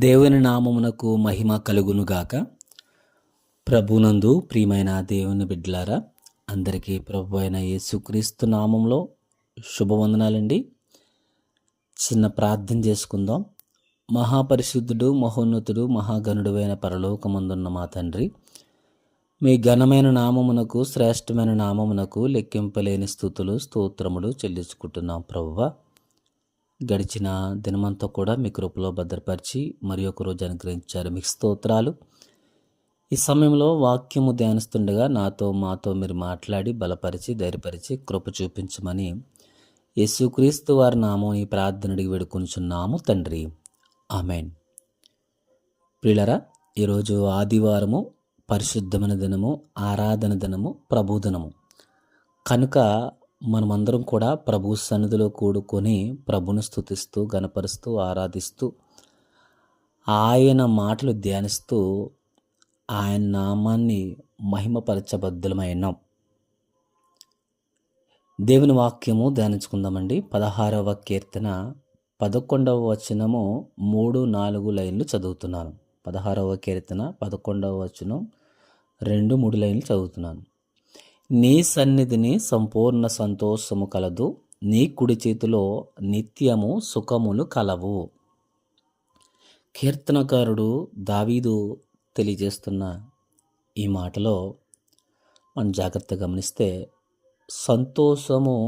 దేవుని నామమునకు మహిమ కలుగునుగాక. ప్రభునందు ప్రియమైన దేవుని బిడ్డలారా, అందరికీ ప్రభు అయిన యేసుక్రీస్తు నామంలో శుభవందనాలండి. చిన్న ప్రార్థన చేసుకుందాం. మహాపరిశుద్ధుడు, మహోన్నతుడు, మహాగణుడు అయిన పరలోకమందున్న మా తండ్రి, మీ ఘనమైన నామమునకు, శ్రేష్టమైన నామమునకు లెక్కింపలేని స్తుతులు, స్తోత్రములు చెల్లించుకుంటున్నాం ప్రభువా. గడిచిన దినమంతా కూడా మీ కృపలో భద్రపరిచి మరి ఒక రోజు అనుగ్రహించారు, మీకు స్తోత్రాలు. ఈ సమయంలో వాక్యము ధ్యానిస్తుండగా మాతో మీరు మాట్లాడి బలపరిచి ధైర్యపరిచి కృప చూపించమని యేసుక్రీస్తు వారి నామం ఈ ప్రార్థనడికి వేడుకొనుచున్నాము తండ్రి, ఆమెన్. ప్రియులరా, ఈరోజు ఆదివారము, పరిశుద్ధమైన దినము, ఆరాధన దినము, ప్రభుదినము కనుక మనమందరం కూడా ప్రభు సన్నిధిలో కూడుకొని ప్రభును స్తుతిస్తూ, గణపరుస్తూ, ఆరాధిస్తూ, ఆయన మాటలు ధ్యానిస్తూ, ఆయన నామాన్ని మహిమపరచబద్దులమైనాం. దేవుని వాక్యము ధ్యానించుకుందామండి. 16వ కీర్తన 11వ వచనము 3-4 లైన్లు చదువుతున్నాను. 16వ కీర్తన 11వ వచనం 2-3 లైన్లు చదువుతున్నాను. నీ సన్నిధిని సంపూర్ణ సంతోషము కలదు, నీ కుడి చేతిలో నిత్యము సుఖములు కలవు. కీర్తనకారుడు దావీదు తెలియజేస్తున్న ఈ మాటలో మనం జాగ్రత్తగా గమనిస్తే సంతోషము,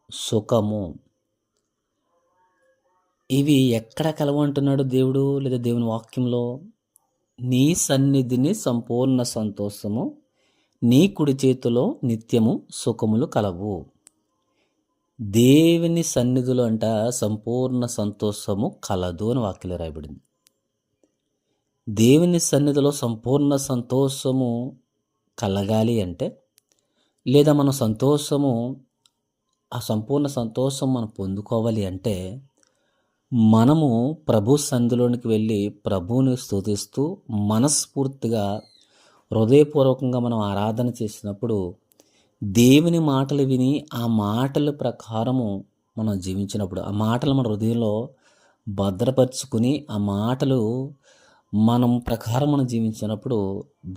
సుఖము ఇవి ఎక్కడ కలవంటున్నాడు దేవుడు లేదా దేవుని వాక్యంలో? నీ సన్నిధిని సంపూర్ణ సంతోషము, నీ కుడి చేతిలో నిత్యము సుఖములు కలవు. దేవుని సన్నిధిలో అంట సంపూర్ణ సంతోషము కలదు అని వాక్యంలో రాయబడింది. దేవుని సన్నిధిలో సంపూర్ణ సంతోషము కలగాలి అంటే, లేదా మన సంతోషము, ఆ సంపూర్ణ సంతోషం మనం పొందుకోవాలి అంటే, మనము ప్రభు సన్నిధిలోనికి వెళ్ళి ప్రభువుని స్తుతిస్తూ మనస్ఫూర్తిగా హృదయపూర్వకంగా మనం ఆరాధన చేసినప్పుడు, దేవుని మాటలు విని ఆ మాటల ప్రకారము మనం జీవించినప్పుడు, ఆ మాటలు మన హృదయంలో భద్రపరుచుకుని ఆ మాటలు మనం ప్రకారం మనం జీవించినప్పుడు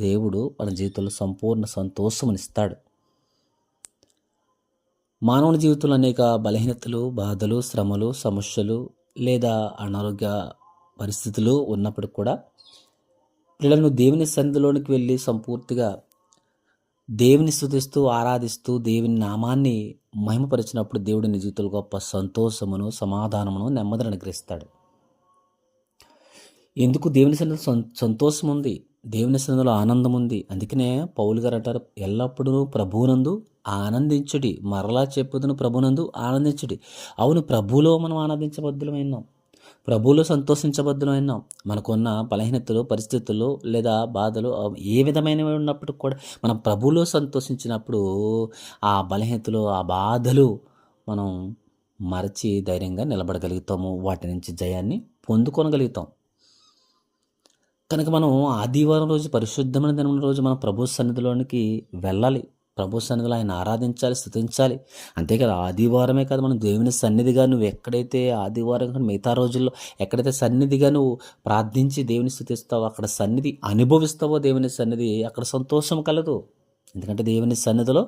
దేవుడు మన జీవితంలో సంపూర్ణ సంతోషమునిస్తాడు. మానవుని జీవితంలో అనేక బలహీనతలు, బాధలు, శ్రమలు, సమస్యలు లేదా అనారోగ్య పరిస్థితులు ఉన్నప్పుడు కూడా పిల్లలను దేవుని సన్నిధిలోనికి వెళ్ళి సంపూర్తిగా దేవుని స్తుతిస్తూ, ఆరాధిస్తూ, దేవుని నామాన్ని మహిమపరిచినప్పుడు దేవుడు నీ జీవితంలో గొప్ప సంతోషమును, సమాధానమును, నెమ్మదిని అనుగ్రహిస్తాడు. ఎందుకు? దేవుని సన్నిధిలో సంతోషం ఉంది, దేవుని సన్నిధిలో ఆనందం ఉంది. అందుకనే పౌలు గారు అంటారు, ఎల్లప్పుడూ ప్రభువునందు ఆనందించుడి. మరలా చెప్పుదును, ప్రభునందు ఆనందించుడి. అవును, ప్రభువులో మనం ఆనందించబద్దులమైనాం, ప్రభువులో సంతోషించబద్దులమైనాం. మనకున్న బలహీనతలు, పరిస్థితులు లేదా బాధలు ఏ విధమైనవి ఉన్నప్పుడు కూడా మనం ప్రభువులో సంతోషించినప్పుడు ఆ బలహీనతలు, ఆ బాధలు మనం మరచి ధైర్యంగా నిలబడగలుగుతాము, వాటి నుంచి జయాన్ని పొందుకొనగలుగుతాం. కనుక మనం ఆదివారం రోజు, పరిశుద్ధమైన దినం రోజు మనం ప్రభు సన్నిధిలోనికి వెళ్ళాలి. ప్రభు సన్నిధిలో ఆయన ఆరాధించాలి, స్తుతించాలి. అంతే కదా, ఆదివారమే కాదు, మనం దేవుని సన్నిధిగా నువ్వు ఎక్కడైతే ఆదివారం కానీ మిగతా రోజుల్లో ఎక్కడైతే సన్నిధిగా నువ్వు ప్రార్థించి దేవుని స్తుతిస్తావో, అక్కడ సన్నిధి అనుభవిస్తావో, దేవుని సన్నిధి, అక్కడ సంతోషం కలదు. ఎందుకంటే దేవుని సన్నిధిలో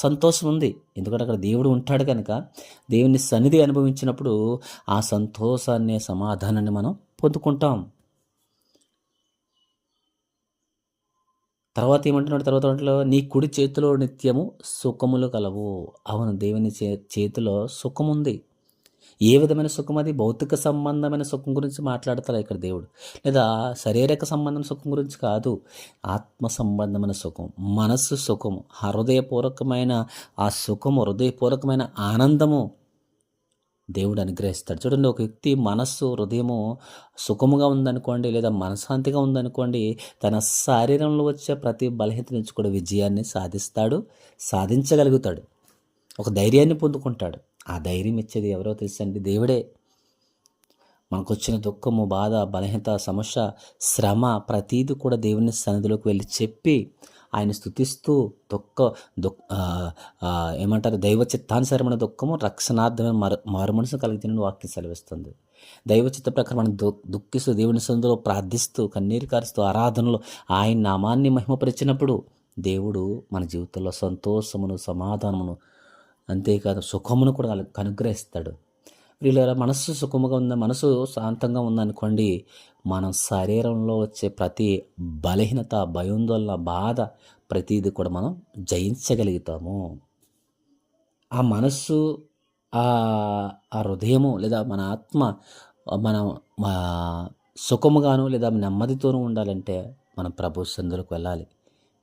సంతోషం ఉంది. ఎందుకంటే అక్కడ దేవుడు ఉంటాడు కనుక దేవుని సన్నిధి అనుభవించినప్పుడు ఆ సంతోషాన్ని, సమాధానాన్ని మనం పొందుకుంటాం. తర్వాత ఏమంటున్నాడు? తర్వాత నీ కుడి చేతిలో నిత్యము సుఖములు కలవు. అవును, దేవుని చేతిలో సుఖం ఉంది. ఏ విధమైన సుఖం? అది భౌతిక సంబంధమైన సుఖం గురించి మాట్లాడతారు ఇక్కడ దేవుడు, లేదా శారీరక సంబంధమైన సుఖం గురించి కాదు. ఆత్మ సంబంధమైన సుఖం, మనస్సు సుఖము, హృదయపూర్వకమైన ఆ సుఖము, హృదయపూర్వకమైన ఆనందము దేవుడు అనుగ్రహిస్తాడు. చూడండి, ఒక వ్యక్తి మనస్సు, హృదయము సుఖముగా ఉందనుకోండి, లేదా మనశ్శాంతిగా ఉందనుకోండి, తన శరీరంలో వచ్చే ప్రతి బలహీనత నుంచి కూడా విజయాన్ని సాధించగలుగుతాడు. ఒక ధైర్యాన్ని పొందుకుంటాడు. ఆ ధైర్యం ఇచ్చేది ఎవరో తెలుసండి? దేవుడే. మనకు వచ్చిన దుఃఖము, బాధ, బలహీనత, సమస్య, శ్రమ ప్రతీది కూడా దేవుని సన్నిధిలోకి వెళ్ళి చెప్పి ఆయన స్తుతిస్తూ ఏమంటారు, దైవ చిత్తానుసారమైన దుఃఖము రక్షణార్థమైన మారు మనసును కలిగిన వాక్యం సెలవిస్తుంది. దైవ చిత్త ప్రకారం మనం దుఃఖిస్తూ దేవుని సన్నిధిలో ప్రార్థిస్తూ కన్నీరు కారుస్తూ ఆరాధనలో ఆయన నామాన్ని మహిమపరిచినప్పుడు దేవుడు మన జీవితంలో సంతోషమును సమాధానమును అంతేకాదు సుఖమును కూడా అనుగ్రహిస్తాడు. వీళ్ళ మనస్సు సుఖముగా ఉందా, మనసు శాంతంగా ఉందనుకోండి, మనం శరీరంలో వచ్చే ప్రతి బలహీనత, భయాందోళన, బాధ ప్రతిదీ కూడా మనం జయించగలుగుతాము. ఆ మనస్సు, ఆ ఆ హృదయము లేదా మన ఆత్మ మనం సుఖముగాను లేదా నెమ్మదితోనూ ఉండాలంటే మనం ప్రభు సన్నిధిలోకి వెళ్ళాలి,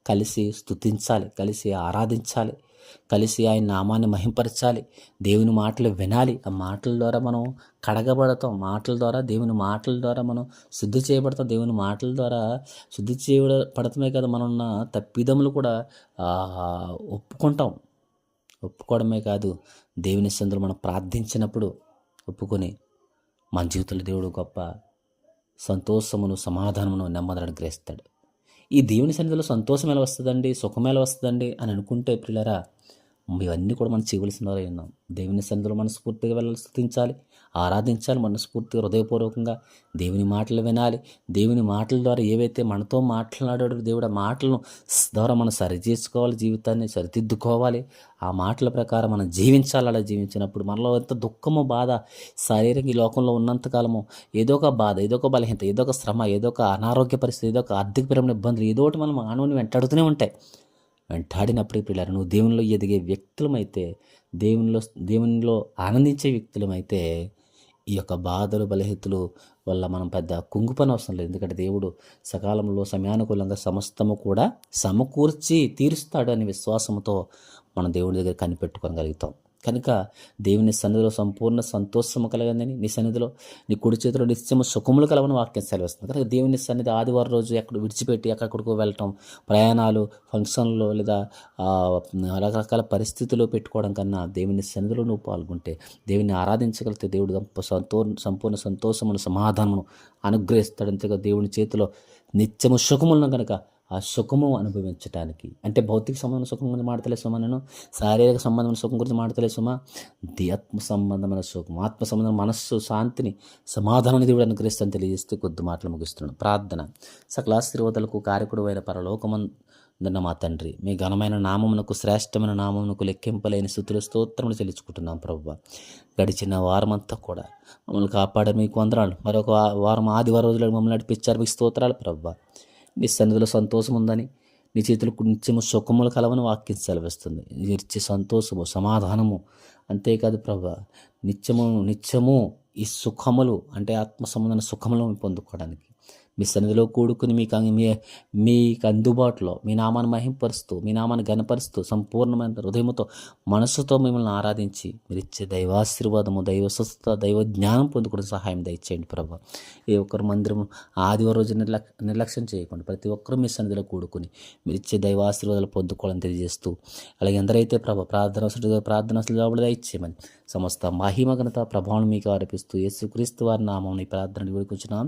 కలిసి స్తుతించాలి, కలిసి ఆరాధించాలి, కలిసి ఆయన నామాన్ని మహింపరచాలి, దేవుని మాటలు వినాలి. ఆ మాటల ద్వారా మనం కడగబడతాం, మాటల ద్వారా దేవుని మాటల ద్వారా మనం శుద్ధి చేయబడతాం. దేవుని మాటల ద్వారా శుద్ధి చేయబడటమే కదా, మనం ఉన్న తప్పిదములు కూడా ఒప్పుకోవడమే కాదు, దేవుని సన్నిధిలో మనం ప్రార్థించినప్పుడు ఒప్పుకొని మన జీవితంలో దేవుడు గొప్ప సంతోషమును, సమాధానమును, నెమ్మదిని అనుగ్రహిస్తాడు. ఈ దేవుని సన్నిధిలో సంతోషం ఎలా వస్తుందండి, సుఖం ఎలా వస్తుందండి అని అనుకుంటే ప్రియులారా, ఇవన్నీ కూడా మనం చేయవలసిన వారై ఉన్నాం. దేవుని సన్నిధిలో మనస్ఫూర్తిగా వెళ్ళాలి, స్తుతించాలి, ఆరాధించాలి, మనస్ఫూర్తిగా హృదయపూర్వకంగా దేవుని మాటలు వినాలి. దేవుని మాటల ద్వారా ఏవైతే మనతో మాట్లాడాడో దేవుడు, ఆ మాటలను ద్వారా మనం సరిచేసుకోవాలి, జీవితాన్ని సరిదిద్దుకోవాలి, ఆ మాటల ప్రకారం మనం జీవించాలి. అలా జీవించినప్పుడు మనలో ఎంత దుఃఖము, బాధ, శారీరక ఈ లోకంలో ఉన్నంతకాలము ఏదో ఒక బాధ, ఏదో ఒక బలహీనత, ఏదో ఒక శ్రమ, ఏదో ఒక అనారోగ్య పరిస్థితి, ఏదో ఒక ఆర్థికపరమైన ఇబ్బందులు, ఏదో ఒకటి మనం మానవుని వెంటాడుతూనే ఉంటాయి. వెంటాడినప్పుడే పిల్లలు నువ్వు దేవునిలో ఎదిగే వ్యక్తులమైతే, దేవునిలో ఆనందించే వ్యక్తులమైతే ఈ యొక్క బాధలు, బలహీనతలు వల్ల మనం పెద్ద కుంగుపని అవసరం లేదు. ఎందుకంటే దేవుడు సకాలంలో సమయానుకూలంగా సమస్తము కూడా సమకూర్చి తీరుస్తాడు అనే విశ్వాసంతో మనం దేవుని దగ్గర కనిపెట్టుకోగలుగుతాం. కనుక దేవుని సన్నిధిలో సంపూర్ణ సంతోషము కలగందని, నీ సన్నిధిలో నీ కుడి చేతిలో నిత్యము సుఖములు కలవని వాక్యం సెలవిస్తుంది. కనుక దేవుని సన్నిధి ఆదివారం రోజు ఎక్కడ విడిచిపెట్టి ఎక్కడికో వెళ్ళటం, ప్రయాణాలు, ఫంక్షన్లో లేదా రకరకాల పరిస్థితుల్లో పెట్టుకోవడం కన్నా దేవుని సన్నిధిలో నువ్వు పాల్గొంటే, దేవుని ఆరాధించగలిగితే దేవుడు సంపూర్ణ సంతోషమును, సమాధానమును అనుగ్రహిస్తాడు. అంతేగా దేవుని చేతిలో నిత్యము సుఖములను కనుక ఆ సుఖము అనుభవించటానికి, అంటే భౌతిక సంబంధమైన సుఖం గురించి మాడతలే సుమా, నేను శారీరక సంబంధమైన సుఖం గురించి మాడతలే సుమా, ఆత్మ సంబంధమైన సుఖం, ఆత్మ సంబంధమైన మనస్సు శాంతిని, సమాధానాన్ని దేవుడు అనుగ్రహిస్తాను తెలియజేస్తూ కొద్ది మాటలు ముగిస్తున్నాను. ప్రార్థన. సకల ఆశీర్వాదాలకు కారకుడు అయిన పరలోకమందున్న మా తండ్రి, మీ ఘనమైన నామమునకు, శ్రేష్టమైన నామమునకు లెక్కింపలేని స్తుతులు, స్తోత్రములు చెల్లించుకుంటున్నాం ప్రభువా. గడిచిన వారమంతా కూడా మమ్మల్ని కాపాడారు, మీకు వందనాలు. మరొక వారం ఆదివారం రోజులు మమ్మల్ని నడిపించారు, మీకు స్తోత్రాలు ప్రభువా. నీ సన్నిధిలో సంతోషం ఉందని, నీ చేతులు నిత్యము సుఖములు కలవని వాక్యం సెలవిస్తుంది. ఇచ్చే సంతోషము, సమాధానము, అంతేకాదు ప్రభా, నిత్యము ఈ సుఖములు అంటే ఆత్మ సంబంధమైన సుఖములను పొందుకోవడానికి మీ సన్నిధిలో కూడుకుని మీకు అందుబాటులో మీ నామాన్ని మహింపరుస్తూ, మీ నామాన్ని ఘనపరుస్తూ, సంపూర్ణమైన హృదయముతో, మనస్సుతో మిమ్మల్ని ఆరాధించి మీరు ఇచ్చే దైవాశీర్వాదము, దైవ స్వస్థత, దైవ జ్ఞానం పొందుకునే సహాయం దయచేయండి ప్రభు. ఏ ఒక్కరు మందిరం ఆదివారం రోజు నిర్లక్ష్యం చేయకుండా ప్రతి ఒక్కరూ మీ సన్నిధిలో కూడుకుని మీరు ఇచ్చే దైవాశీర్వాదాలు పొందుకోవాలని తెలియజేస్తూ, అలాగే ఎందరైతే ప్రార్థన జవాబులు దయచేయమని సమస్త మహిమ ఘనత ప్రభావం మీకు ఆరోపిస్తూ యేసుక్రీస్తు వారి నామం ఈ ప్రార్థన వేడుకొంచున్నాం.